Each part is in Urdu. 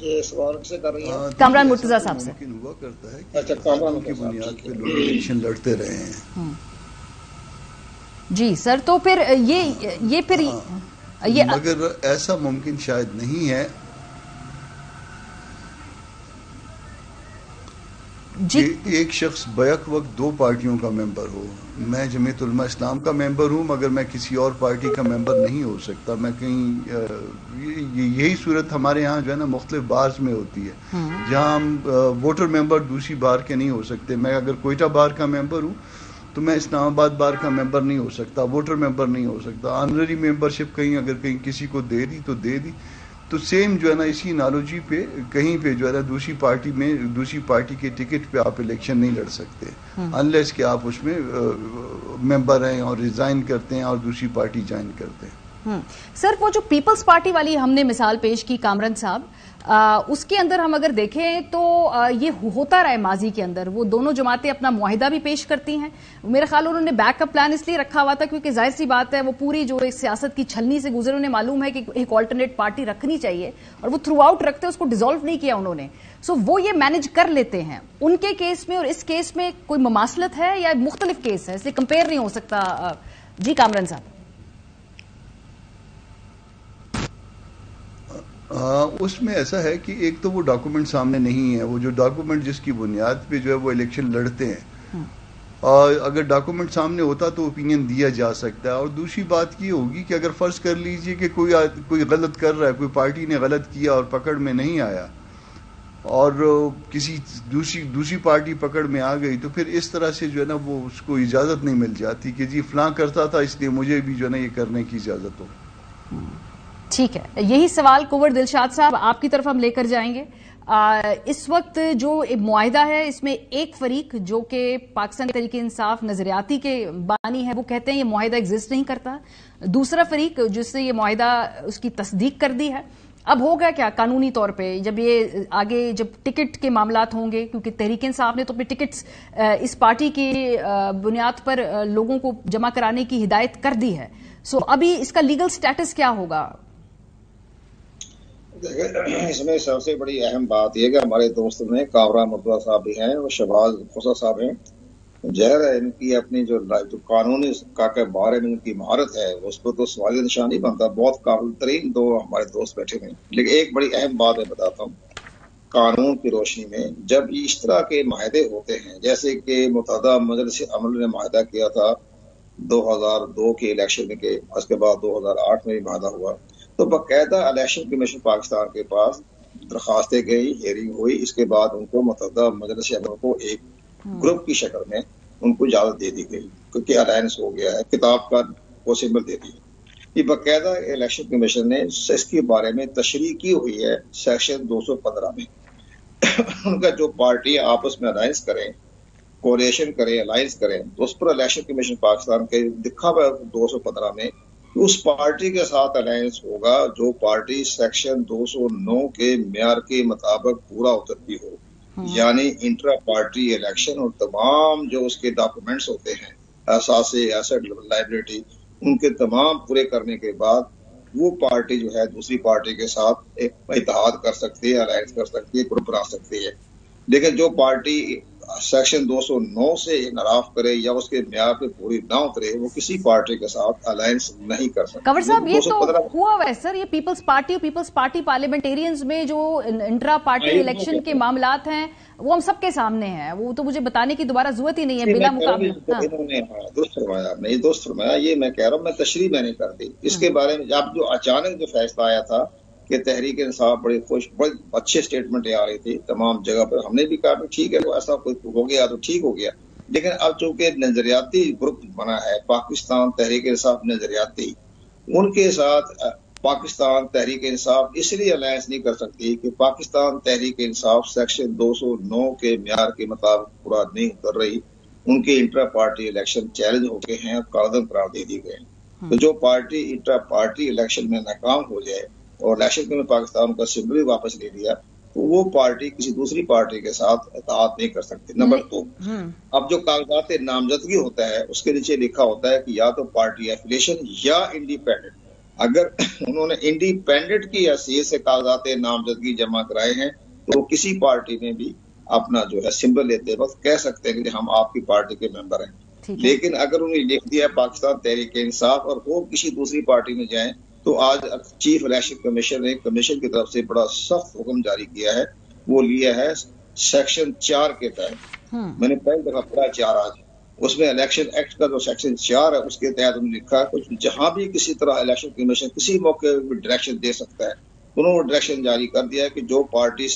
یہ سوال سے کر رہی ہیں کامران مرتضیٰ صاحب سے. ممکن ہوا کرتا ہے کہ اچھا کامران کی بنیاد پہ لوگ الیکشن لڑتے رہے ہیں. جی سر، تو پھر یہ پھر یہ مگر ایسا ممکن شاید نہیں ہے جی کہ ایک شخص بیک وقت دو پارٹیوں کا ممبر ہو. میں جمعیت علماء اسلام کا ممبر ہوں مگر میں کسی اور پارٹی کا ممبر نہیں ہو سکتا. میں کہیں یہی صورت ہمارے ہاں جو ہے نا مختلف بارز میں ہوتی ہے جہاں ہم ووٹر ممبر دوسری بار کے نہیں ہو سکتے. میں اگر کوئٹہ بار کا ممبر ہوں تو میں اسلام آباد بار کا ممبر نہیں ہو سکتا، ووٹر ممبر نہیں ہو سکتا. آنرری ممبرشپ کہیں اگر کہیں کسی کو دے دی تو دے دی. تو سیم جو ہے نا اسی انالوجی پہ کہیں پہ جو ہے نا دوسری پارٹی کے ٹکٹ پہ آپ الیکشن نہیں لڑ سکتے انلیس کہ آپ اس میں ممبر ہیں اور ریزائن کرتے ہیں اور دوسری پارٹی جوائن کرتے ہیں. سر وہ جو پیپلز پارٹی والی ہم نے مثال پیش کی کامران صاحب، اس کے اندر ہم اگر دیکھیں تو یہ ہوتا رہا ہے ماضی کے اندر. وہ دونوں جماعتیں اپنا معاہدہ بھی پیش کرتی ہیں. میرے خیال انہوں نے بیک اپ پلان اس لیے رکھا ہوا تھا کیونکہ ظاہر سی بات ہے وہ پوری جو ایک سیاست کی چھلنی سے گزرے انہیں معلوم ہے کہ ایک آلٹرنیٹ پارٹی رکھنی چاہیے اور وہ تھرو آؤٹ رکھتے ہیں، اس کو ڈیزالو نہیں کیا انہوں نے. سو وہ یہ مینج کر لیتے ہیں. ان کے کیس میں اور اس کیس میں کوئی مماثلت ہے یا مختلف کیس ہے، اس لیے کمپیئر نہیں ہو سکتا؟ جی کامران صاحب. اس میں ایسا ہے کہ ایک تو وہ ڈاکومنٹ سامنے نہیں ہے. وہ جو ڈاکومنٹ جس کی بنیاد پہ جو ہے وہ الیکشن لڑتے ہیں، اور اگر ڈاکومنٹ سامنے ہوتا تو اوپینین دیا جا سکتا ہے. اور دوسری بات یہ ہوگی کہ اگر فرض کر لیجئے کہ کوئی غلط کر رہا ہے، کوئی پارٹی نے غلط کیا اور پکڑ میں نہیں آیا اور کسی دوسری پارٹی پکڑ میں آ گئی، تو پھر اس طرح سے جو ہے نا وہ اس کو اجازت نہیں مل جاتی کہ جی فلاں کرتا تھا اس لیے مجھے بھی جو ہے نا یہ کرنے کی اجازت ہو. ٹھیک ہے، یہی سوال کنور دلشاد صاحب آپ کی طرف ہم لے کر جائیں گے. اس وقت جو معاہدہ ہے اس میں ایک فریق جو کہ پاکستان تحریک انصاف نظریاتی کے بانی ہے وہ کہتے ہیں یہ معاہدہ ایگزسٹ نہیں کرتا. دوسرا فریق جس نے یہ معاہدہ اس کی تصدیق کر دی ہے. اب ہوگا کیا قانونی طور پہ جب یہ آگے جب ٹکٹ کے معاملات ہوں گے، کیونکہ تحریک انصاف نے تو اپنے ٹکٹس اس پارٹی کی بنیاد پر لوگوں کو جمع کرانے کی ہدایت کر دی ہے. سو ابھی اس کا لیگل سٹیٹس کیا ہوگا؟ اس میں سب سے بڑی اہم بات یہ کہ ہمارے دوست میں کامران مرتضیٰ صاحب بھی ہیں اور شہباز خوسا صاحب ہیں. ظاہر ہے ان کی اپنی جو قانونی کے بارے میں ان کی مہارت ہے اس کو تو سوالی نشان نہیں بنتا. بہت قابل ترین دو ہمارے دوست بیٹھے ہیں. لیکن ایک بڑی اہم بات میں بتاتا ہوں، قانون کی روشنی میں جب اس طرح کے معاہدے ہوتے ہیں جیسے کہ متحدہ مجلس عمل نے معاہدہ کیا تھا 2002 کے الیکشن میں، کہ اس کے بعد 2008 میں بھی معاہدہ ہوا، تو باقاعدہ الیکشن کمیشن پاکستان کے پاس درخواستیں گئی، ہیئرنگ ہوئی. اس کے بعد ان کو متحدہ مجلس عمل کو ایک گروپ کی شکل میں ان کو اجازت دے دی گئی کیونکہ الائنس ہو گیا ہے، کتاب کا وہ سمبل دے دی. یہ باقاعدہ الیکشن کمیشن نے اس کے بارے میں تشریح کی ہوئی ہے سیکشن 215 میں. ان کا جو پارٹی آپس میں الائنس کریں، کولیشن کریں، الائنس کریں، تو اس پر الیکشن کمیشن پاکستان کے لکھا ہوا 215 میں اس پارٹی کے ساتھ الائنس ہوگا جو پارٹی سیکشن 209 کے معیار کے مطابق پورا اترتی ہو. یعنی انٹرا پارٹی الیکشن اور تمام جو اس کے ڈاکومنٹس ہوتے ہیں، اثاثے، ایسٹ، لائبلٹی، ان کے تمام پورے کرنے کے بعد وہ پارٹی جو ہے دوسری پارٹی کے ساتھ ایک اتحاد کر سکتی ہے، الائنس کر سکتی ہے، گروپ بنا سکتی ہے. لیکن جو پارٹی سیکشن 209 سے انحراف کرے یا اس کے معیار پہ پوری نہ اترے وہ کسی پارٹی کے ساتھ الائنس نہیں کر سکتی. کنور صاحب یہ تو ہوا ہوا ہے سر، یہ پیپلز پارٹی اور پیپلز پارٹی پارلیمنٹیرینز میں جو انٹرا پارٹی الیکشن کے معاملات ہیں وہ ہم سب کے سامنے ہیں. وہ تو مجھے بتانے کی دوبارہ ضرورت ہی نہیں ہے بلا مقابلہ. درست فرمایا آپ نے، درست فرمایا. یہ میں کہہ رہا ہوں، میں تشریح میں نہیں کر دی اس کے بارے میں. اب جو اچانک جو فیصلہ آیا تھا کہ تحریک انصاف بڑی اچھے اسٹیٹمنٹیں آ رہی تھی تمام جگہ پر، ہم نے بھی کہا کہ ٹھیک ہے وہ ایسا کوئی ہو گیا تو ٹھیک ہو گیا. لیکن اب چونکہ نظریاتی گروپ بنا ہے پاکستان تحریک انصاف نظریاتی، ان کے ساتھ پاکستان تحریک انصاف اس لیے الائنس نہیں کر سکتی کہ پاکستان تحریک انصاف سیکشن 209 کے معیار کے مطابق پورا نہیں کر رہی. ان کے انٹرا پارٹی الیکشن چیلنج ہو گئے ہیں اور کالعدم قرار دے دی گئے. تو جو پارٹی انٹرا پارٹی الیکشن میں ناکام ہو جائے اور الیکشن میں پاکستان کا سمبل واپس لے لیا تو وہ پارٹی کسی دوسری پارٹی کے ساتھ اتحاد نہیں کر سکتی. نمبر 2، اب جو کاغذات نامزدگی ہوتا ہے اس کے نیچے لکھا ہوتا ہے کہ یا تو پارٹی ایفیلیشن یا انڈیپینڈنٹ. اگر انہوں نے انڈیپینڈنٹ کی حیثیت سے کاغذات نامزدگی جمع کرائے ہیں تو کسی پارٹی میں بھی اپنا جو ہے سمبل لیتے وقت کہہ سکتے ہیں کہ ہم آپ کی پارٹی کے ممبر ہیں. لیکن اگر انہیں لکھ دیا پاکستان تحریک انصاف اور وہ کسی دوسری پارٹی میں جائیں تو آج چیف الیکشن کمیشن نے کمیشن کی طرف سے بڑا سخت حکم جاری کیا ہے. وہ لیا ہے سیکشن 4 کے تحت. میں نے پہلی دفعہ پڑھا 4 آج. اس میں الیکشن ایکٹ کا جو سیکشن 4 ہے اس کے تحت انہوں نے لکھا ہے جہاں بھی کسی طرح الیکشن کمیشن کسی موقع پہ ڈائریکشن دے سکتا ہے. انہوں نے ڈائریکشن جاری کر دیا ہے کہ جو پارٹی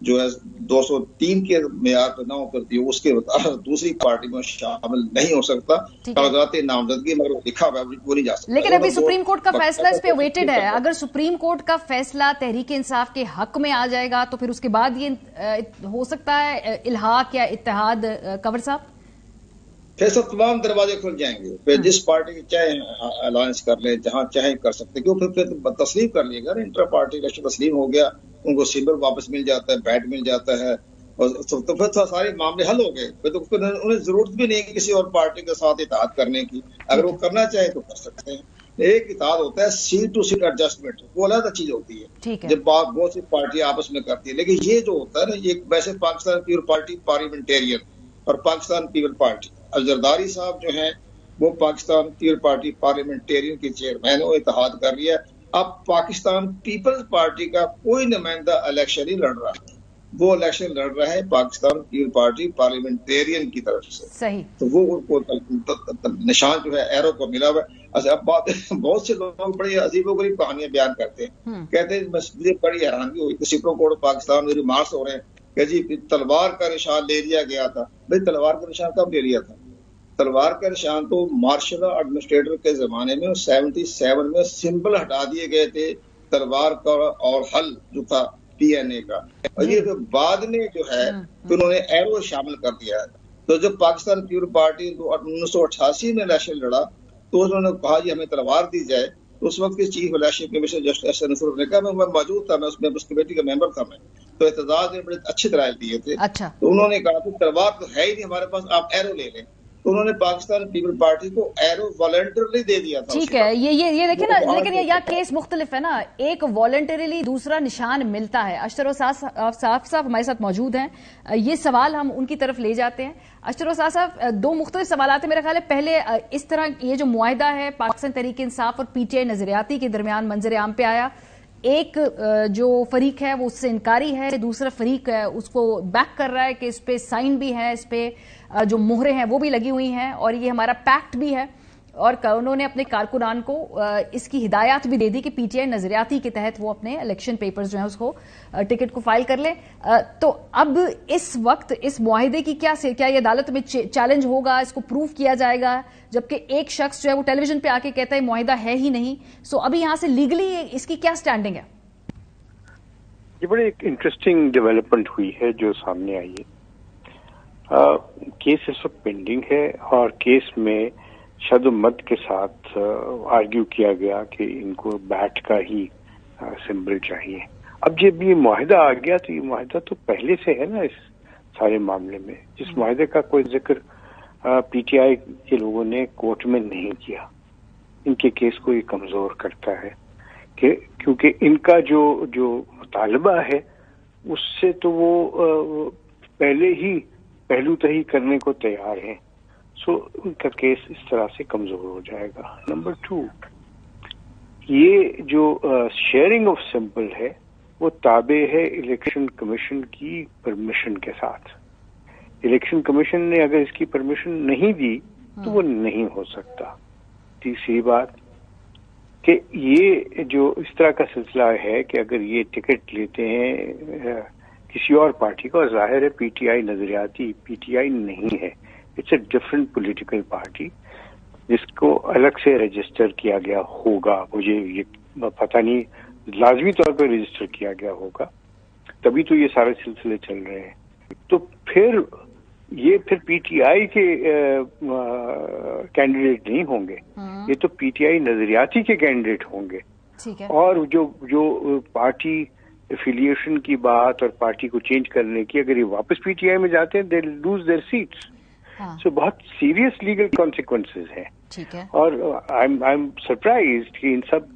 جو ہے 203 کے معیار پہ نہ اترتی ہے اس کے دوسری پارٹی میں شامل نہیں ہو سکتا. کاغذات نامزدگی مگر لکھا ہوا وہ نہیں جا سکتا. لیکن ابھی سپریم کورٹ کا فیصلہ اس پہ ویٹڈ ہے. اگر سپریم کورٹ کا فیصلہ تحریک انصاف کے حق میں آ جائے گا تو پھر اس کے بعد یہ ہو سکتا ہے الحاق یا اتحاد. کنور صاحب پھر سب تمام دروازے کھل جائیں گے. پھر جس پارٹی کی چاہے الائنس کر لیں جہاں چاہے کر سکتے کیوں پھر تسلیم کر لیے گا. انٹر پارٹی الیکشن تسلیم ہو گیا ان کو سمبل واپس مل جاتا ہے بیٹ مل جاتا ہے اور تو پھر سارے معاملے حل ہو گئے. پھر تو انہیں ضرورت بھی نہیں کسی اور پارٹی کے ساتھ اتحاد کرنے کی. اگر وہ کرنا چاہے تو کر سکتے ہیں. ایک اتحاد ہوتا ہے سیٹ ٹو سیٹ ایڈجسٹمنٹ وہ علیحدہ چیز ہوتی ہے جب بہت سی پارٹی آپس میں کرتی ہے. لیکن یہ جو ہوتا ہے نا یہ ویسے پاکستان پیپل پارٹی پارلیمنٹیرین اور پاکستان پیپل پارٹی زرداری صاحب جو ہیں وہ پاکستان پیپل پارٹی پارلیمنٹیرین کے چیئرمین وہ اتحاد کر لیا. اب پاکستان پیپلز پارٹی کا کوئی نمائندہ الیکشن نہیں لڑ رہا. وہ الیکشن لڑ رہا ہے پاکستان پیپل پارٹی پارلیمنٹیرین کی طرف سے. صحیح. تو وہ نشان جو ہے ایرو کو ملا ہوا ہے. اب بہت سے لوگ بڑی عجیب و غریب کہانیاں بیان کرتے ہیں. کہتے ہیں مجھے بڑی حیرانگی ہوئی کہ سپریم کورٹ پاکستان میں ریمارکس ہو رہے ہیں کہ جی تلوار کا نشان لے لیا گیا تھا. بھائی تلوار کا نشان کب لے لیا تھا؟ تلوار کا نشان تو مارشل ایڈمنسٹریٹر کے زمانے میں 77 میں سمبل ہٹا دیے گئے تھے تلوار کا اور حل جو تھا PNA کا. اور یہ بعد میں جو ہے انہوں نے ایرو شامل کر دیا ہے. تو جب پاکستان پیپل پارٹی 1988 میں الیکشن لڑا تو انہوں نے کہا جی ہمیں تلوار دی جائے. تو اس وقت کے چیف الیکشن کمیشن جسٹس نے کہا میں موجود تھا میں اس کمیٹی کا ممبر تھا میں. تو احتجاج نے بڑے اچھے دلائل دیے تھے. تو انہوں نے کہا کہ تلوار تو ہے ہی نہیں ہمارے پاس آپ ایرو لے لیں. تو انہوں نے پاکستان پیپل پارٹی کو ایرو والنٹرلی دے دیا تھا. ٹھیک ہے یہ دیکھیں نا لیکن یہ کیس مختلف ہے نا. ایک والنٹریلی دوسرا نشان ملتا ہے. اشتر صاحب ہمارے ساتھ موجود ہیں. یہ سوال ہم ان کی طرف لے جاتے ہیں. اشتر صاحب 2 مختلف سوالات ہیں میرے خیال ہے. پہلے اس طرح یہ جو معاہدہ ہے پاکستان تحریک انصاف اور PTI نظریاتی کے درمیان منظر عام پہ آیا. ایک جو فریق ہے وہ اس سے انکاری ہے. دوسرا فریق ہے اس کو بیک کر رہا ہے کہ اس پہ سائن بھی ہے اس پہ جو مہریں ہیں وہ بھی لگی ہوئی ہیں اور یہ ہمارا پیکٹ بھی ہے. اور انہوں نے اپنے کارکنان کو اس کی ہدایات بھی دے دی کہ PTI نظریاتی کے تحت وہ اپنے الیکشن پیپرز جو ہیں اس کو ٹکٹ کو فائل کر لیں. تو اب اس وقت اس معاہدے کی کیا یہ عدالت میں چیلنج ہوگا؟ اس کو پروف کیا جائے گا جبکہ ایک شخص جو ہے وہ ٹیلی ویژن پہ آ کے کہتا ہے معاہدہ ہے ہی نہیں. سو ابھی یہاں سے لیگلی اس کی کیا سٹینڈنگ ہے؟ یہ بڑی ایک انٹرسٹنگ ڈیولپمنٹ ہوئی ہے جو سامنے آئی ہے. کیس اس وقت پینڈنگ ہے اور کیس میں شد و مد کے ساتھ آرگیو کیا گیا کہ ان کو بیٹ کا ہی سمبل چاہیے. اب جب یہ معاہدہ آ گیا تو یہ معاہدہ تو پہلے سے ہے نا اس سارے معاملے میں. جس معاہدے کا کوئی ذکر PTI کے لوگوں نے کورٹ میں نہیں کیا. ان کے کیس کو یہ کمزور کرتا ہے کہ کیونکہ ان کا جو مطالبہ ہے اس سے تو وہ پہلے ہی پہلو تہی کرنے کو تیار ہیں. سو ان کا کیس اس طرح سے کمزور ہو جائے گا. نمبر 2 یہ جو شیئرنگ آف سمبل ہے وہ تابع ہے الیکشن کمیشن کی پرمیشن کے ساتھ. الیکشن کمیشن نے اگر اس کی پرمیشن نہیں دی تو وہ نہیں ہو سکتا. تیسری بات کہ یہ جو اس طرح کا سلسلہ ہے کہ اگر یہ ٹکٹ لیتے ہیں کسی اور پارٹی کا اور ظاہر ہے PTI نظریاتی PTI نہیں ہے. It's a different political party جس کو الگ سے رجسٹر کیا گیا ہوگا. مجھے یہ پتہ نہیں لازمی طور پہ رجسٹر کیا گیا ہوگا تبھی تو یہ سارے سلسلے چل رہے ہیں. تو پھر PTI کے کینڈیڈیٹ نہیں ہوں گے. یہ تو PTI نظریاتی کے کینڈیڈیٹ ہوں گے. اور جو پارٹی افیلیشن کی بات اور پارٹی کو چینج کرنے کی اگر یہ واپس PTI میں جاتے ہیں دے لوز دیئر سیٹس. سو بہت سیریس لیگل کانسیکوینسز ہیں. اور آئی ایم سرپرائزڈ کہ ان سب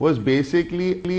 was basically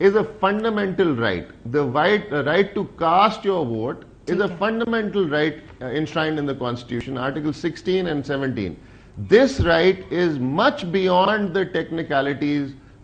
is a fundamental right. The right to cast your vote is a fundamental right enshrined in the Constitution, Article 16 and 17. This right is much beyond the technicalities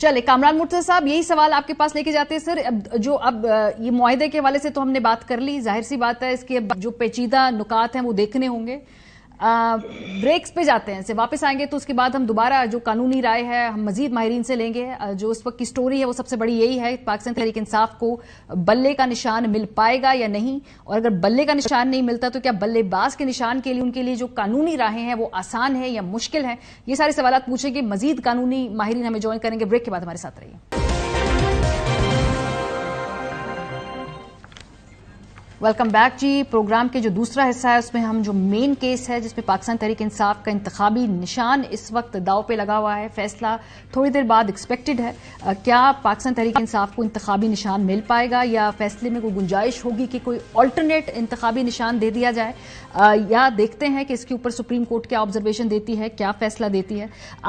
چلے کامران مرتضی صاحب یہی سوال آپ کے پاس لے کے جاتے ہیں سر. اب یہ معاہدے کے حوالے سے تو ہم نے بات کر لی, ظاہر سی بات ہے اس کے جو پیچیدہ نکات ہیں وہ دیکھنے ہوں گے. بریکس پہ جاتے ہیں, سے واپس آئیں گے تو اس کے بعد ہم دوبارہ جو قانونی رائے ہے ہم مزید ماہرین سے لیں گے. جو اس وقت کی سٹوری ہے وہ سب سے بڑی یہی ہے, پاکستان تحریک انصاف کو بلے کا نشان مل پائے گا یا نہیں, اور اگر بلے کا نشان نہیں ملتا تو کیا بلے باز کے نشان کے لیے ان کے لیے جو قانونی راہیں ہیں وہ آسان ہے یا مشکل ہے. یہ سارے سوالات پوچھیں گے, مزید قانونی ماہرین ہمیں جوائن کریں گے. بریک کے بعد ہمارے ساتھ رہیے. ویلکم بیک جی. پروگرام کے جو دوسرا حصہ ہے اس میں ہم جو مین کیس ہے جس میں پاکستان تحریک انصاف کا انتخابی نشان اس وقت داؤ پہ لگا ہوا ہے, فیصلہ تھوڑی دیر بعد ایکسپیکٹڈ ہے. کیا پاکستان تحریک انصاف کو انتخابی نشان مل پائے گا یا فیصلے میں کوئی گنجائش ہوگی کہ کوئی آلٹرنیٹ انتخابی نشان دے دیا جائے, یا دیکھتے ہیں کہ اس کے اوپر سپریم کورٹ کیا آبزرویشن دیتی ہے, کیا فیصلہ دیتی ہے.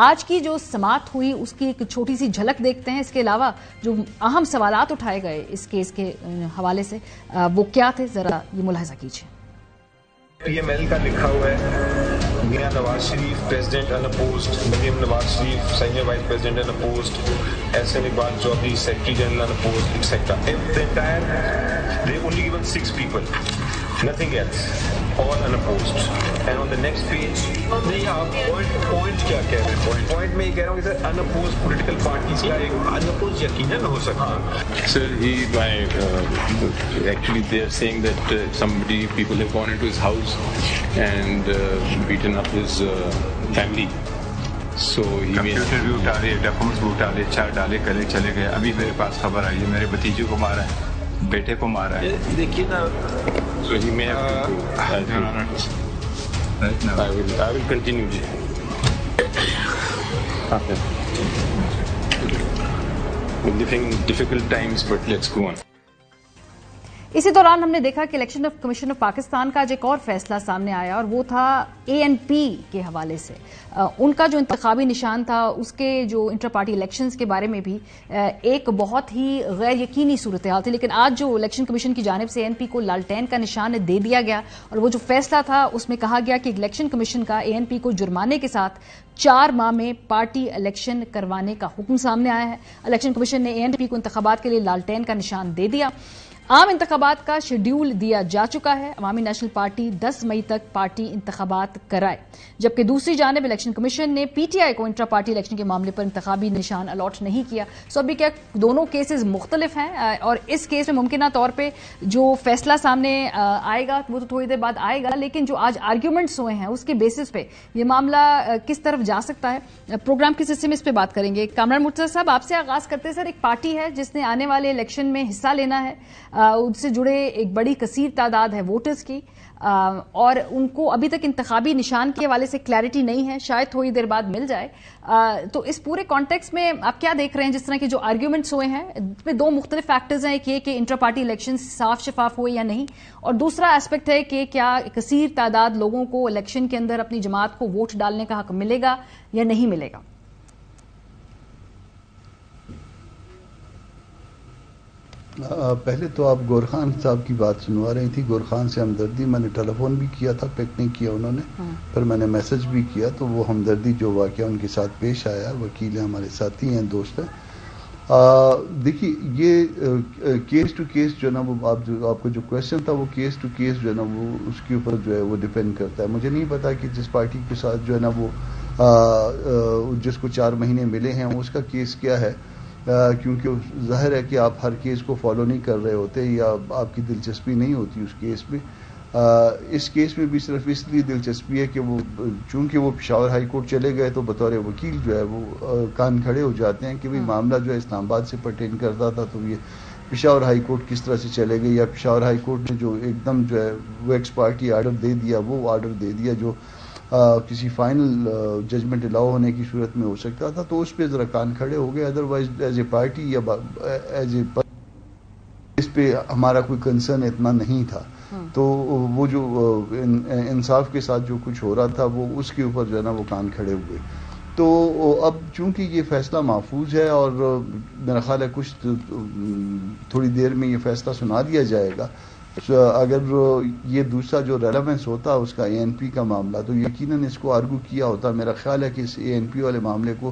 آج کی جو سماعت ہوئی اس کی ایک چھوٹی سی جھلک دیکھتے ہیں. اس کے علاوہ جو اہم سوالات اٹھائے گئے اس کیس کے حوالے سے وہ کیا تھے, ذرا یہ ملاحظہ کیجیے. پی ایم ایل کا لکھا ہوا ہے Mian Nawaz Sharif president unopposed, Maryam Nawaz Sharif senior vice president unopposed, Ahsan Iqbal Chaudhry secretary general unopposed etcetera. The entire they only given 6 people, nothing else, all unopposed. And on the next page نہیں آپ پوائنٹ کیا کہہ رہے ہیں, پوائنٹ میں یہ کہہ رہا ہوں کہ سر unopposed پولیٹیکل پارٹیز کا ایک unopposed یقیناً ہو سکتا ہے. Sir, actually they are saying that people have gone into his house and beaten up his family. So he may computer بھی اٹھالے, ڈاکومنٹس بھی اٹھالے, 4 ڈالے, کلے چلے گئے. ابھی میرے پاس خبر آئی ہے میرے بھتیجے کو مارا ہے, بیٹے کو مارا ہے. دیکھیے نا, so he may have to I will continue. We're living in difficult times, but let's go on. اسی دوران ہم نے دیکھا کہ الیکشن کمیشن آف پاکستان کا ایک اور فیصلہ سامنے آیا اور وہ تھا ANP کے حوالے سے. ان کا جو انتخابی نشان تھا اس کے جو انٹر پارٹی الیکشنز کے بارے میں بھی ایک بہت ہی غیر یقینی صورتحال تھی, لیکن آج جو الیکشن کمیشن کی جانب سے ANP کو لالٹین کا نشان دے دیا گیا اور وہ جو فیصلہ تھا اس میں کہا گیا کہ الیکشن کمیشن کا ANP کو جرمانے کے ساتھ 4 ماہ میں پارٹی الیکشن کروانے کا حکم سامنے آیا ہے. الیکشن کمیشن نے ANP کو انتخابات کے لیے لالٹین کا نشان دے دیا. عام انتخابات کا شیڈیول دیا جا چکا ہے. عوامی نیشنل پارٹی 10 مئی تک پارٹی انتخابات کرائے, جبکہ دوسری جانب الیکشن کمیشن نے PTI کو انٹرا پارٹی الیکشن کے معاملے پر انتخابی نشان الاٹ نہیں کیا. سو ابھی کیا دونوں کیسز مختلف ہیں اور اس کیس میں ممکنہ طور پہ جو فیصلہ سامنے آئے گا وہ تو تھوڑی دیر بعد آئے گا, لیکن جو آج آرگیومنٹس ہوئے ہیں اس کے بیسس پہ یہ معاملہ کس طرف جا سکتا ہے, پروگرام کے حصے میں اس پہ بات کریں گے. کامران مرتضی صاحب آپ سے آغاز کرتے ہیں. سر, ایک پارٹی ہے جس نے آنے والے الیکشن میں حصہ لینا ہے, ان سے جڑے ایک بڑی کثیر تعداد ہے ووٹرز کی, اور ان کو ابھی تک انتخابی نشان کے حوالے سے کلیئرٹی نہیں ہے, شاید تھوڑی دیر بعد مل جائے. تو اس پورے کانٹیکس میں آپ کیا دیکھ رہے ہیں, جس طرح کے جو آرگیومنٹس ہوئے ہیں اس میں 2 مختلف فیکٹرز ہیں, ایک یہ کہ انٹر پارٹی الیکشن صاف شفاف ہوئے یا نہیں, اور دوسرا ایسپیکٹ ہے کہ کیا کثیر تعداد لوگوں کو الیکشن کے اندر اپنی جماعت کو ووٹ ڈالنے کا حق ملے گا یا نہیں ملے گا. پہلے تو آپ گور خان صاحب کی بات سنوا رہی تھی. گور خان سے ہمدردی, میں نے ٹیلی فون بھی کیا تھا, پک نہیں کیا انہوں نے, پھر میں نے میسج بھی کیا, تو وہ ہمدردی جو واقعہ ان کے ساتھ پیش آیا, وکیل ہیں, ہمارے ساتھی ہیں, دوست ہیں. دیکھیے یہ کیس ٹو کیس جو ہے نا, وہ آپ کو جو کوشچن تھا وہ کیس ٹو کیس جو ہے نا وہ اس کے اوپر جو ہے وہ ڈیپینڈ کرتا ہے. مجھے نہیں پتا کہ جس پارٹی کے ساتھ جو ہے نا وہ جس کو 4 مہینے ملے ہیں اس کا کیس کیا ہے, کیونکہ ظاہر ہے کہ آپ ہر کیس کو فالو نہیں کر رہے ہوتے یا آپ کی دلچسپی نہیں ہوتی اس کیس میں. اس کیس میں بھی صرف اس لیے دلچسپی ہے کہ وہ چونکہ وہ پشاور ہائی کورٹ چلے گئے تو بطور وکیل جو ہے وہ کان کھڑے ہو جاتے ہیں کہ معاملہ جو ہے اسلام آباد سے پرٹین کرتا تھا, تو یہ پشاور ہائی کورٹ کس طرح سے چلے گئے, یا پشاور ہائی کورٹ نے جو ایک دم جو ہے وہ ایکس پارٹی آرڈر دے دیا, وہ آرڈر دے دیا جو کسی فائنل ججمنٹ الاؤ ہونے کی صورت میں ہو سکتا تھا, تو اس پہ ذرا کان کھڑے ہو گئے. ادروائز ایز اے پارٹی یا ایز اے اس پہ ہمارا کوئی کنسرن اتنا نہیں تھا. تو وہ جو انصاف کے ساتھ جو کچھ ہو رہا تھا وہ اس کے اوپر جو ہے نا وہ کان کھڑے ہوئے. تو اب چونکہ یہ فیصلہ محفوظ ہے اور میرا خیال ہے کچھ تھوڑی دیر میں یہ فیصلہ سنا دیا جائے گا, اگر یہ دوسرا جو ریلیونس ہوتا اس کا ANP کا معاملہ تو یقیناً اس کو آرگو کیا ہوتا. میرا خیال ہے کہ اس ANP والے معاملے کو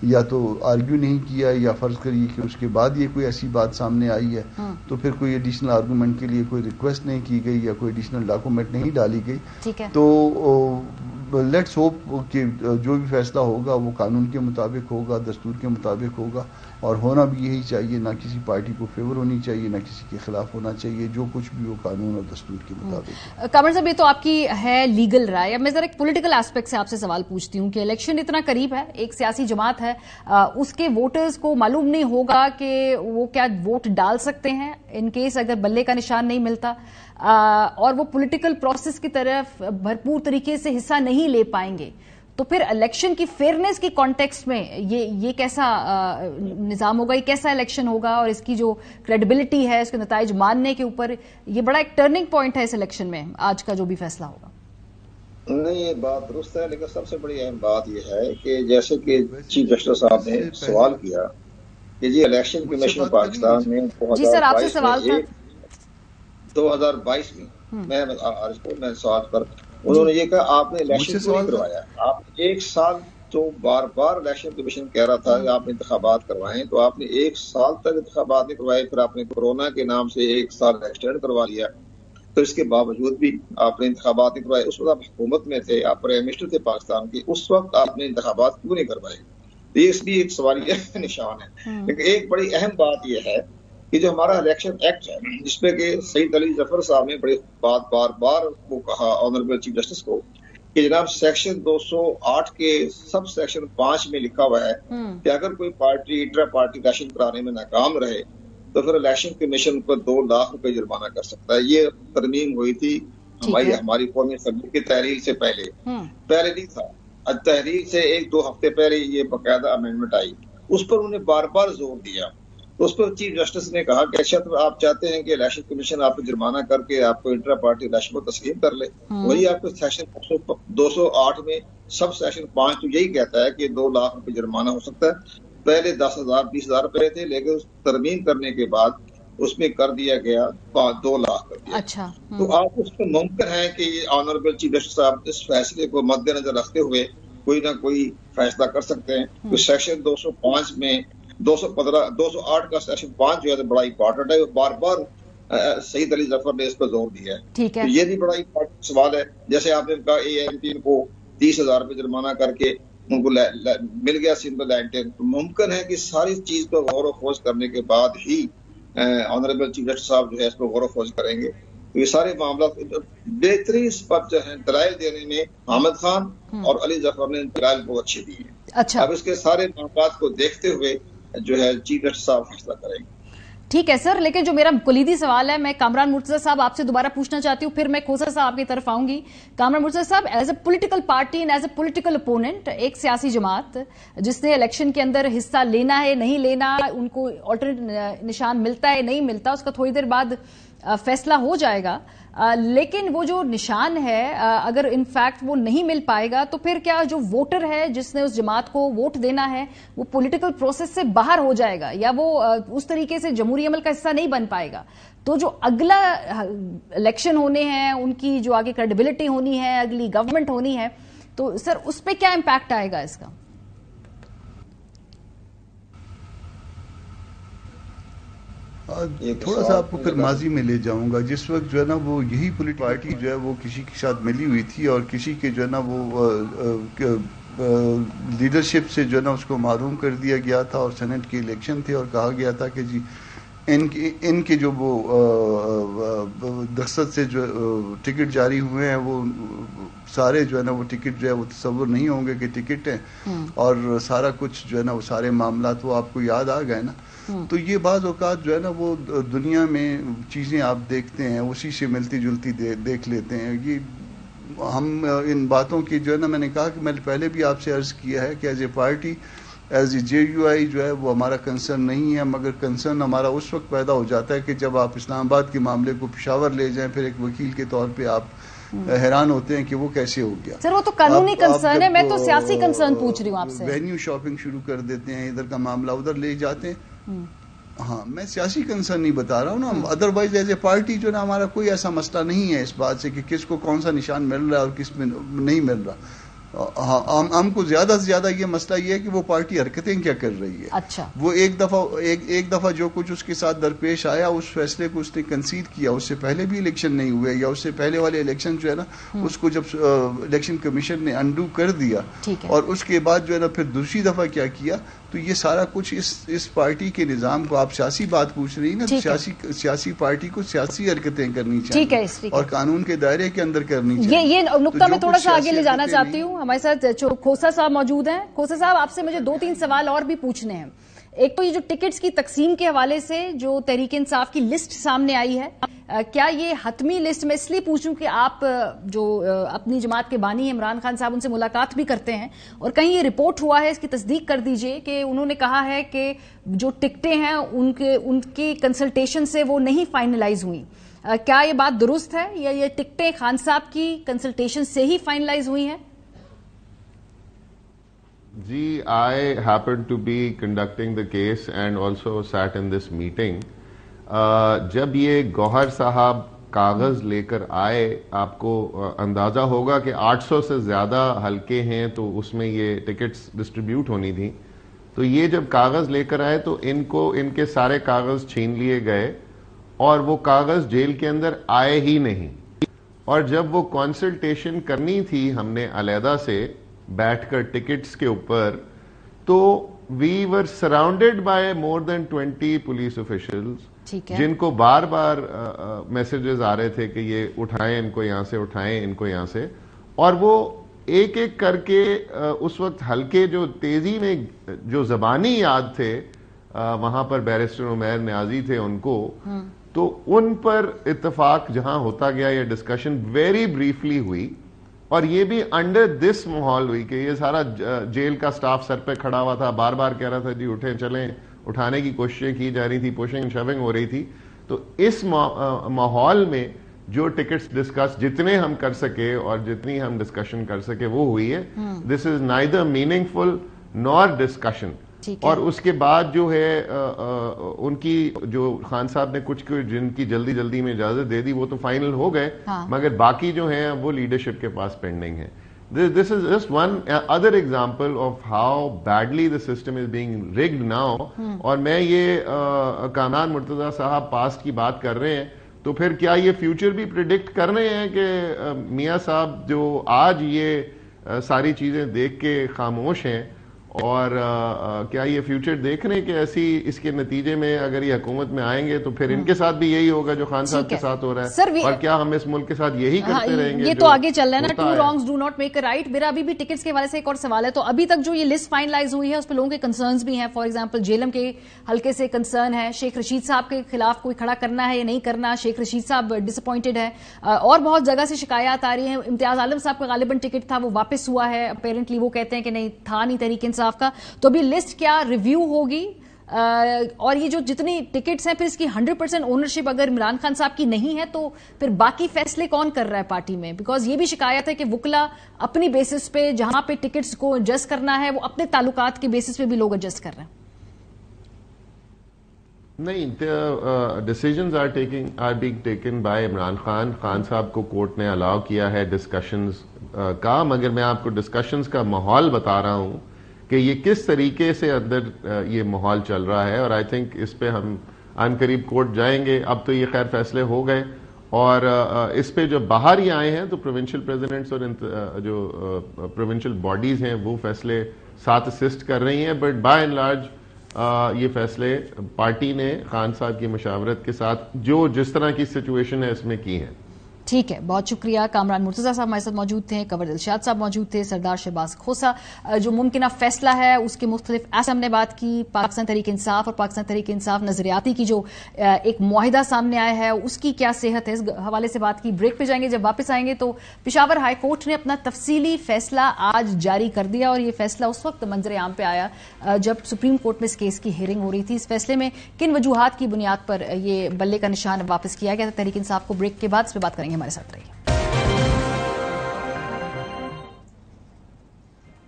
یا تو آرگیو نہیں کیا یا فرض کریے کہ اس کے بعد یہ کوئی ایسی بات سامنے آئی ہے تو پھر کوئی ایڈیشنل آرگومنٹ کے لیے کوئی ریکویسٹ نہیں کی گئی یا کوئی ایڈیشنل ڈاکومنٹ نہیں ڈالی گئی. تو لیٹس ہوپ کہ جو بھی فیصلہ ہوگا وہ قانون کے مطابق ہوگا, دستور کے مطابق ہوگا, اور ہونا بھی یہی چاہیے. نہ کسی پارٹی کو فیور ہونی چاہیے, نہ کسی کے خلاف ہونا چاہیے, جو کچھ بھی ہو قانون اور دستور کے مطابق. کامران صاحب, یہ تو آپ کی ہے لیگل رائے. اب میں ذرا ایک پولیٹیکل ایسپیکٹ سے آپ سے سوال پوچھتی ہوں کہ الیکشن اتنا قریب ہے, ایک سیاسی جماعت ہے, اس کے ووٹرز کو معلوم نہیں ہوگا کہ وہ کیا ووٹ ڈال سکتے ہیں ان کیس اگر بلے کا نشان نہیں ملتا, اور وہ پولیٹیکل پروسیس کی طرف بھرپور طریقے سے حصہ نہیں لے پائیں گے, تو پھر الیکشن کی فیئرنیس کی کانٹیکسٹ میں یہ کیسا نظام ہوگا, یہ کیسا الیکشن ہوگا, اور اس کی جو کریڈیبلٹی ہے, اس کے نتائج ماننے کے اوپر یہ بڑا ایک ٹرننگ پوائنٹ ہے اس الیکشن میں, آج کا جو بھی فیصلہ ہوگا. نہیں, یہ بات درست ہے, لیکن سب سے بڑی اہم بات یہ ہے کہ جیسے کہ چیف جسٹس صاحب نے سوال کیا کہ جی الیکشن کمیشن پاکستان میں 2022 میں سوال پر انہوں نے یہ کہا آپ نے الیکشن کیوں نہیں کروایا, آپ نے ایک سال تو بار بار الیکشن کمیشن کہہ رہا تھا کہ آپ نے انتخابات کروائیں, تو آپ نے ایک سال تک انتخابات نہیں کروائے, پھر آپ نے کورونا کے نام سے ایک سال ایکسٹینڈ کروا لیا, تو اس کے باوجود بھی آپ نے انتخابات نہیں کروائے. اس وقت آپ حکومت میں تھے, آپ پرائم منسٹر تھے پاکستان کے, اس وقت آپ نے انتخابات کیوں نہیں کروائے؟ یہ اس بھی ایک سوالیہ نشان ہے. لیکن ایک بڑی اہم بات یہ ہے کہ جو ہمارا الیکشن ایکٹ ہے, جس پہ کہ سعید علی ظفر صاحب نے بڑی بات بار بار وہ کہا آنریبل چیف جسٹس کو کہ جناب سیکشن 208 کے سب سیکشن 5 میں لکھا ہوا ہے کہ اگر کوئی پارٹی انٹرا پارٹی الیکشن کرانے میں ناکام رہے تو پھر الیکشن کمیشن پر 2 لاکھ روپے جرمانہ کر سکتا ہے. یہ ترمیم ہوئی تھی ہماری قومی اسمبلی کی تحریر سے پہلے نہیں تھا, تحریر سے 1-2 ہفتے پہلے یہ باقاعدہ امینڈمنٹ آئی, اس پر انہوں نے بار بار زور دیا. تو اس پر چیف جسٹس نے کہا کہ اچھا تو آپ چاہتے ہیں کہ الیکشن کمیشن آپ کو جرمانہ کر کے آپ کو انٹرا پارٹی الیکشن کو تسلیم کر لے, وہی آپ کو سیکشن 208 میں سب سیکشن 5 تو یہی کہتا ہے کہ 2 لاکھ روپے جرمانہ ہو سکتا ہے. پہلے 10,000 20,000 روپے تھے, لیکن ترمیم کرنے کے بعد اس میں کر دیا گیا 2 لاکھ کر دیا. اچھا, تو آپ اس میں ممکن ہے کہ یہ آنریبل چیف جسٹس صاحب اس فیصلے کو مد نظر رکھتے ہوئے کوئی نہ کوئی فیصلہ کر سکتے ہیں. تو سیکشن 205 میں 208 کا سیکشن 5 جو ہے بڑا امپورٹنٹ ہے, بار بار سعید علی ظفر نے اس پر زور دیا ہے. تو یہ بھی بڑا امپورٹنٹ سوال ہے. جیسے آپ نے کہا ANP کو 30,000 روپے جرمانہ کر کے ان کو مل گیا سمپل لینٹین, تو ممکن ہے کہ ساری چیز پر غور و خوض کرنے کے بعد ہی آنریبل چیف جسٹس صاحب جو ہے اس پر غور و خوض کریں گے. تو یہ سارے معاملات بہترین سبب جو ہیں دلائل دینے میں حامد خان اور علی ظفر نے دلائل بہت اچھے دیے ہیں. اچھا, اب اس کے سارے معاملات کو دیکھتے ہوئے جو ہے چیف جسٹس صاحب فیصلہ کریں گے. ٹھیک ہے سر, لیکن جو میرا کلیدی سوال ہے میں کامران مرتضی صاحب آپ سے دوبارہ پوچھنا چاہتی ہوں, پھر میں کھوسر صاحب کی طرف آؤں گی. کامران مرتضی صاحب, as a political party and as a political opponent, ایک سیاسی جماعت جس نے الیکشن کے اندر حصہ لینا ہے نہیں لینا, ان کو آلٹرنیٹ نشان ملتا ہے نہیں ملتا, اس کا تھوڑی دیر بعد فیصلہ ہو جائے گا, لیکن وہ جو نشان ہے اگر ان فیکٹ وہ نہیں مل پائے گا تو پھر کیا جو ووٹر ہے جس نے اس جماعت کو ووٹ دینا ہے وہ پولیٹیکل پروسیس سے باہر ہو جائے گا, یا وہ اس طریقے سے جمہوری عمل کا حصہ نہیں بن پائے گا؟ تو جو اگلا الیکشن ہونے ہیں, ان کی جو آگے کریڈیبلٹی ہونی ہے, اگلی گورنمنٹ ہونی ہے, تو سر اس پہ کیا امپیکٹ آئے گا اس کا؟ تھوڑا سا آپ کو پھر ماضی میں لے جاؤں گا, جس وقت جو ہے نا وہ یہی پولیٹیکل پارٹی جو ہے وہ کسی کے ساتھ ملی ہوئی تھی اور کسی کے جو ہے نا وہ لیڈرشپ سے جو ہے نا اس کو محروم کر دیا گیا تھا, اور سینٹ کے الیکشن تھے اور کہا گیا تھا کہ جی ان کے جو وہ دستخط سے جو ٹکٹ جاری ہوئے ہیں وہ سارے جو ہے نا وہ ٹکٹ جو ہے وہ تصور نہیں ہوں گے کہ ٹکٹ ہیں, اور سارا کچھ جو ہے نا وہ سارے معاملات وہ آپ کو یاد آ گئے نا. تو یہ بعض اوقات جو ہے نا وہ دنیا میں چیزیں آپ دیکھتے ہیں اسی سے ملتی جلتی دیکھ لیتے ہیں. یہ ہم ان باتوں کی جو ہے نا, میں نے کہا کہ میں نے پہلے بھی آپ سے عرض کیا ہے کہ as a party as a JUI جو ہے وہ ہمارا کنسرن نہیں ہے, مگر کنسرن ہمارا اس وقت پیدا ہو جاتا ہے کہ جب آپ اسلام آباد کے معاملے کو پشاور لے جائیں, پھر ایک وکیل کے طور پہ آپ حیران ہوتے ہیں کہ وہ کیسے ہو گیا. سر وہ تو قانونی کنسرن ہے, میں تو سیاسی کنسرن پوچھ رہی ہوں آپ سے. وینیو شاپنگ شروع کر دیتے ہیں, ادھر کا معاملہ ادھر لے جاتے ہیں. ہاں, میں سیاسی کنسرن نہیں بتا رہا ہوں نا, ادروائز ایز اے پارٹی جو نا ہمارا کوئی ایسا مسئلہ نہیں ہے اس بات سے کہ کس کو کون سا نشان مل رہا ہے اور کس میں نہیں مل رہا. ہم کو زیادہ سے زیادہ یہ مسئلہ یہ ہے کہ وہ پارٹی حرکتیں کیا کر رہی ہے. اچھا وہ ایک دفعہ جو کچھ اس کے ساتھ درپیش آیا اس فیصلے کو اس نے کنسیڈ کیا. اس سے پہلے بھی الیکشن نہیں ہوئے یا اس سے پہلے والے الیکشن جو ہے نا اس کو جب الیکشن کمیشن نے انڈو کر دیا اور اس کے بعد جو ہے نا پھر دوسری دفعہ کیا کیا. تو یہ سارا کچھ اس پارٹی کے نظام کو, آپ سیاسی بات پوچھ رہی ہیں نا, سیاسی پارٹی کو سیاسی حرکتیں کرنی چاہیے اور قانون کے دائرے کے اندر کرنی چاہیے. یہ نقطہ میں تھوڑا سا آگے لے جانا چاہتی ہوں. ہمارے ساتھ کھوسا صاحب موجود ہیں. کھوسا صاحب, آپ سے مجھے 2-3 سوال اور بھی پوچھنے ہیں. ایک تو یہ جو ٹکٹس کی تقسیم کے حوالے سے جو تحریک انصاف کی لسٹ سامنے آئی ہے, کیا یہ حتمی لسٹ, میں اس لیے پوچھوں کہ آپ جو اپنی جماعت کے بانی ہیں عمران خان صاحب, ان سے ملاقات بھی کرتے ہیں اور کہیں یہ رپورٹ ہوا ہے, اس کی تصدیق کر دیجئے, کہ انہوں نے کہا ہے کہ جو ٹکٹیں ہیں ان کی کنسلٹیشن سے وہ نہیں فائنلائز ہوئی. کیا یہ بات درست ہے یا یہ ٹکٹیں خان صاحب کی کنسلٹیشن سے ہی فائنلائز ہوئی ہیں؟ جی, I happen to be conducting the case and also sat in this meeting. جب یہ گوہر صاحب کاغذ لے کر آئے, آپ کو اندازہ ہوگا کہ 800 سے زیادہ حلقے ہیں تو اس میں یہ ٹکٹس ڈسٹریبیوٹ ہونی تھی. تو یہ جب کاغذ لے کر آئے تو ان کے سارے کاغذ چھین لیے گئے اور وہ کاغذ جیل کے اندر آئے ہی نہیں. اور جب وہ کنسلٹیشن کرنی تھی ہم نے علیحدہ سے بیٹھ کر ٹکٹس کے اوپر, تو we were surrounded by more than 20 police officials جن کو بار بار میسیجز آ رہے تھے کہ یہ اٹھائیں ان کو یہاں سے, اٹھائیں ان کو یہاں سے. اور وہ ایک ایک کر کے اس وقت حلقے جو تیزی میں جو زبانی یاد تھے, وہاں پر بیرسٹر عمیر نیازی تھے ان کو, تو ان پر اتفاق جہاں ہوتا گیا یہ ڈسکشن ویری بریفلی ہوئی. اور یہ بھی انڈر دس ماحول ہوئی کہ یہ سارا جیل کا سٹاف سر پہ کھڑا ہوا تھا, بار بار کہہ رہا تھا جی اٹھیں چلیں, اٹھانے کی کوششیں کی جا رہی تھی, پوشنگ شونگ ہو رہی تھی. تو اس ماحول میں جو ٹکٹس ڈسکس جتنے ہم کر سکے اور جتنی ہم ڈسکشن کر سکے وہ ہوئی ہے. دس از نائدر میننگ فل نار ڈسکشن. اور اس کے بعد جو ہے ان کی جو خان صاحب نے کچھ جن کی جلدی میں اجازت دے دی وہ تو فائنل ہو گئے, مگر باقی جو ہیں وہ لیڈرشپ کے پاس پینڈنگ ہے. This is just one other example of how badly the system is being rigged now. اور میں یہ کامران مرتضیٰ صاحب پاسٹ کی بات کر رہے ہیں, تو پھر کیا یہ فیوچر بھی پریڈکٹ کر رہے ہیں کہ میاں صاحب جو آج یہ ساری چیزیں دیکھ کے خاموش ہیں, اور کیا یہ فیوچر دیکھ رہے ہیں کہ ایسی اس کے نتیجے میں اگر یہ حکومت میں آئیں گے تو پھر ان کے ساتھ بھی یہی ہوگا جو خان صاحب کے ساتھ ہو رہا ہے, اور کیا ہم اس ملک کے ساتھ یہی کرتے رہیں گے؟ یہ تو آگے چل رہا ہے نا, two wrongs do not make a right. میرا ابھی بھی ٹکٹس کے حوالے سے ایک اور سوال ہے. تو ابھی تک جو یہ لسٹ فائنلائز ہوئی ہے اس پہ لوگوں کے کنسرنز بھی ہیں. فار ایگزامپل جیلم کے حلقے سے کنسرن ہے, شیخ رشید صاحب کے خلاف کوئی کھڑا کرنا ہے یا نہیں کرنا, شیخ رشید صاحب ڈس اپوائنٹڈ ہے, اور بہت جگہ سے شکایات آ رہی ہیں. امتیاز عالم صاحب کا غالباً ٹکٹ تھا وہ واپس ہوا ہے, اپیرنٹلی وہ کہتے ہیں کہ نہیں تھا نہیں تحریک انصاف کا. تو ابھی لسٹ کیا ریویو ہوگی, اور یہ جو جتنی ٹکٹس ہیں پھر اس کی 100% اونرشپ اگر عمران خان صاحب کی نہیں ہے تو پھر باقی فیصلے کون کر رہا ہے پارٹی میں؟ بیکاز یہ بھی شکایت ہے کہ وکلا اپنی بیسس پہ جہاں پہ ٹکٹس کو ایڈجسٹ کرنا ہے وہ اپنے تعلقات کے بیسس پہ بھی لوگ ایڈجسٹ کر رہے ہیں. نہیں, decisions are being taken by Imran Khan sahab کو کورٹ نے الاؤ کیا ہے ڈسکشنز کا, مگر میں آپ کو ڈسکشنز کا ماحول بتا رہا ہوں کہ یہ کس طریقے سے اندر یہ ماحول چل رہا ہے. اور آئی تھنک اس پہ ہم ان قریب کورٹ جائیں گے. اب تو یہ خیر فیصلے ہو گئے, اور اس پہ جو باہر ہی آئے ہیں تو پروونشل پریزیڈنٹس اور جو پروونشل باڈیز ہیں وہ فیصلے ساتھ اسسٹ کر رہی ہیں. بٹ بائی اینڈ لارج یہ فیصلے پارٹی نے خان صاحب کی مشاورت کے ساتھ جو جس طرح کی سچویشن ہے اس میں کی ہیں. ٹھیک ہے, بہت شکریہ. کامران مرتضیٰ صاحب ہمارے ساتھ موجود تھے, کنور دلشاد صاحب موجود تھے, سردار شہباز کھوسا. جو ممکنہ فیصلہ ہے اس کے مختلف ایسے ہم نے بات کی. پاکستان تحریک انصاف اور پاکستان تحریک انصاف نظریاتی کی جو ایک معاہدہ سامنے آیا ہے اس کی کیا صحت ہے, اس حوالے سے بات کی. بریک پہ جائیں گے, جب واپس آئیں گے تو پشاور ہائی کورٹ نے اپنا تفصیلی فیصلہ آج جاری کر دیا, اور یہ فیصلہ اس وقت منظر عام پہ آیا جب سپریم کورٹ میں اس کیس کی ہیئرنگ ہو رہی تھی. اس فیصلے میں کن وجوہات کی بنیاد پر یہ بلے کا نشان واپس کیا گیا تھا تحریک انصاف کو؟ بریک کے بعد اس پہ بات کریں گے, ہمارے ساتھ رہیے.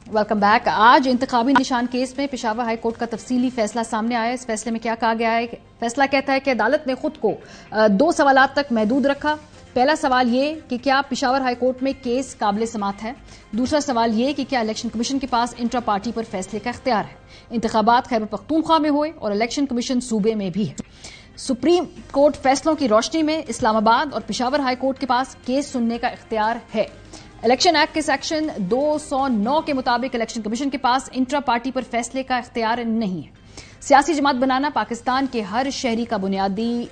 Welcome back. آج انتخابی نشان کیس میں پشاور ہائی کورٹ کا تفصیلی فیصلہ سامنے آیا. اس فیصلے میں کیا کہا گیا ہے؟ فیصلہ کہتا ہے کہ عدالت نے خود کو 2 سوالات تک محدود رکھا. پہلا سوال یہ کہ کیا پشاور ہائی کورٹ میں کیس قابل سماعت ہے؟ دوسرا سوال یہ کہ کیا الیکشن کمیشن کے پاس انٹرا پارٹی پر فیصلے کا اختیار ہے؟ انتخابات خیبر پختونخوا میں ہوئے اور الیکشن کمیشن صوبے میں بھی ہے۔ سپریم کورٹ فیصلوں کی روشنی میں اسلام آباد اور پشاور ہائی کورٹ کے پاس کیس سننے کا اختیار ہے۔ الیکشن ایکٹ کے سیکشن 209 کے مطابق الیکشن کمیشن کے پاس انٹرا پارٹی پر فیصلے کا اختیار نہیں ہے۔ سیاسی جماعت بنانا پاکستان کے ہر شہری کا بنیادی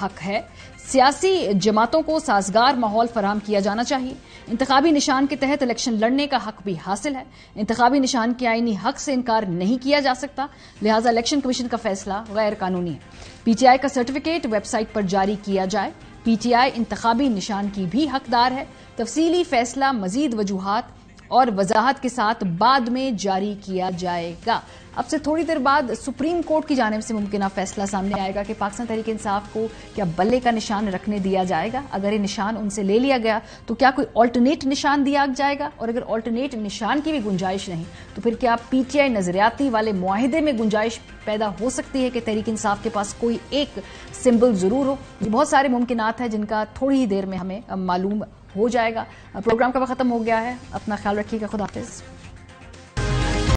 حق ہے۔ سیاسی جماعتوں کو سازگار ماحول فراہم کیا جانا چاہیے۔ انتخابی نشان کے تحت الیکشن لڑنے کا حق بھی حاصل ہے۔ انتخابی نشان کے آئینی حق سے انکار نہیں کیا جا سکتا، لہذا الیکشن کمیشن کا فیصلہ غیر قانونی ہے۔ پی ٹی آئی کا سرٹیفکیٹ ویب سائٹ پر جاری کیا جائے۔ پی ٹی آئی انتخابی نشان کی بھی حقدار ہے۔ تفصیلی فیصلہ مزید وجوہات اور وضاحت کے ساتھ بعد میں جاری کیا جائے گا۔ اب سے تھوڑی دیر بعد سپریم کورٹ کی جانب سے ممکنہ فیصلہ سامنے آئے گا کہ پاکستان تحریک انصاف کو کیا بلے کا نشان رکھنے دیا جائے گا۔ اگر یہ نشان ان سے لے لیا گیا تو کیا کوئی آلٹرنیٹ نشان دیا جائے گا، اور اگر آلٹرنیٹ نشان کی بھی گنجائش نہیں تو پھر کیا پی ٹی آئی نظریاتی والے معاہدے میں گنجائش پیدا ہو سکتی ہے کہ تحریک انصاف کے پاس کوئی ایک سمبل ضرور ہو؟ یہ بہت سارے ممکنات ہیں جن کا تھوڑی ہی دیر میں ہمیں معلوم ہو جائے گا۔ پروگرام کا وقت ختم ہو گیا ہے، اپنا خیال رکھیے گا، خدا حافظ۔